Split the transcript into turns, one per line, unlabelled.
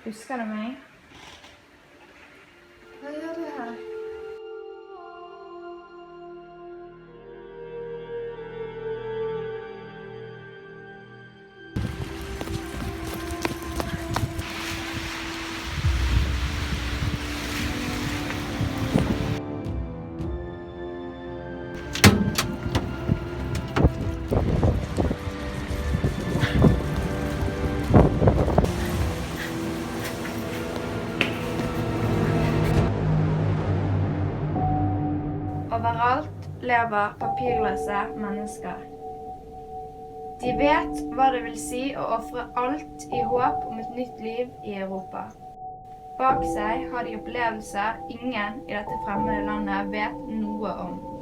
Husker du meg?
Hva gjør du her?
Overalt lever papirløse mennesker. De vet hva det vil si å ofre alt i håp om et nytt liv i Europa. Bak seg har de opplevelser ingen i dette fremmede landet vet noe om.